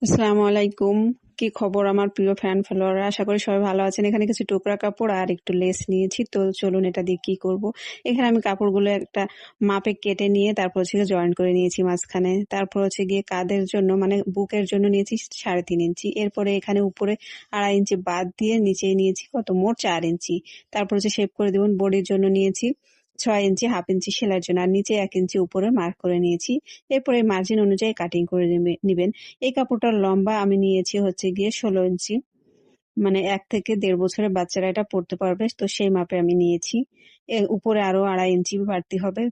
আসসালামু আলাইকুম। কি খবর আমার প্রিয় ফ্যান ফলোয়াররা? আশা করি সবাই ভালো আছেন। এখানে কিছু টুকরা কাপড় আর একটু লেস নিয়েছি। তো চলুন এটা দিয়ে কি করব। এখানে আমি কাপড়গুলো একটা মাপে কেটে নিয়ে তারপর হচ্ছে গিয়ে জয়েন করে নিয়েছি মাঝখানে। তারপর হচ্ছে গিয়ে কাঁধের জন্য মানে বুকের জন্য নিয়েছি 3.5 ইঞ্চি। এরপরে এখানে উপরে 2.5 ইঞ্চি বাদ দিয়ে নিচে নিয়েছি কত মোট 4 ইঞ্চি। তারপর হচ্ছে শেপ করে দিবেন। বডির জন্য নিয়েছি 6 ইঞ্চি, হাফ ইঞ্চি সেলাইয়ের জন্য। আর নিচে 1 ইঞ্চি উপরে মার্ক করে নিয়েছি। এরপরে মার্জিন অনুযায়ী কাটিং করে নিবেন। এই কাপড়টার লম্বা আমি নিয়েছি হচ্ছে গিয়ে 16 ইঞ্চি। মানে ১ থেকে ১.৫ বছরের বাচ্চারা এটা পড়তে পারবে। তো সেই মাপে আমি নিয়েছি। এর উপরে আরো 2.5 ইঞ্চি বাড়তি হবে।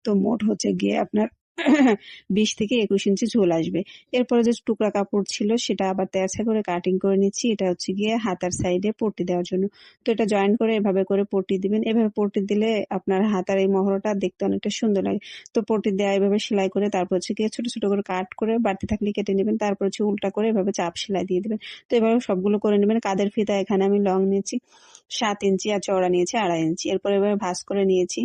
তো মোট হচ্ছে গিয়ে আপনার 20 থেকে 21 ইঞ্চি ঝোল আসবে। এরপরে যে টুকরা কাপড় ছিল সেটা আবার তেড়ছা করে কাটিং করে নিচ্ছি। এটা হচ্ছে গিয়ে হাতার সাইডে পট্টি দেওয়ার জন্য। তো এটা জয়েন করে এভাবে করে পট্টি দিবেন। এভাবে পট্টি দিলে আপনার হাতার এই মহড়াটা দেখতে অনেকটা সুন্দর লাগে। তো পট্টি দেয়া এভাবে সেলাই করে তারপর হচ্ছে গিয়ে ছোট, ছোট করে কাট করে বাড়তি থাকলে কেটে নিবেন। তারপর হচ্ছে উল্টা করে এভাবে চাপ সেলাই দিয়ে দিবেন। তো এভাবে সবগুলো করে নিবেন। কাঁধের ফিতা এখানে আমি লং নিয়েছি 7 ইঞ্চি আর চওড়া নিয়েছি 2.5 ইঞ্চি। এরপর এভাবে ভাঁজ করে নিয়েছি।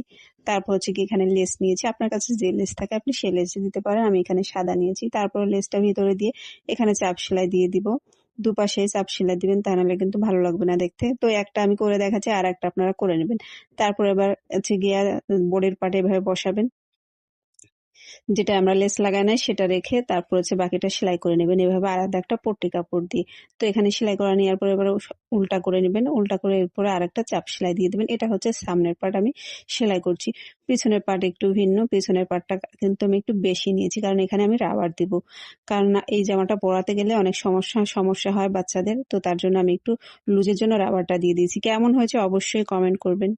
তারপর হচ্ছে কি এখানে লেস নিয়েছি। আপনার কাছে যে লেস থাকে আপনি সেই লেস দিতে পারেন। আমি এখানে সাদা নিয়েছি। তারপর লেসটা ভিতরে দিয়ে এখানে চাপ সেলাই দিয়ে দিব। দুপাশেই চাপ সেলাই দিবেন, তা নাহলে কিন্তু ভালো লাগবে না দেখতে। তো একটা আমি করে দেখাচ্ছি, আর একটা আপনারা করে নেবেন। তারপর এবার হচ্ছে গিয়ে বডির পার্টে এভাবে বসাবেন। যেটা আমরা লেস লাগাই নাই সেটা রেখে তারপর হচ্ছে বাকিটা সেলাই করে নেবেন এভাবে আলাদা একটা পট্টি কাপড় দিয়ে। তো এখানে সেলাই করা নেওয়ার পরে এবার উল্টা করে নেবেন। উল্টা করে এরপরে আরেকটা চাপ সেলাই দিয়ে দিবেন। এটা হচ্ছে সামনের পার্ট আমি সেলাই করছি। পিছনের পার্ট একটু ভিন্ন। পিছনের পার্টটা কিন্তু আমি একটু বেশি নিয়েছি কারণ এখানে আমি রাবার দিব। কারণ এই জামাটা পরাতে গেলে অনেক সমস্যা হয় বাচ্চাদের। তো তার জন্য আমি একটু লুজের জন্য রাবারটা দিয়ে দিয়েছি। কেমন হয়েছে অবশ্যই কমেন্ট করবেন।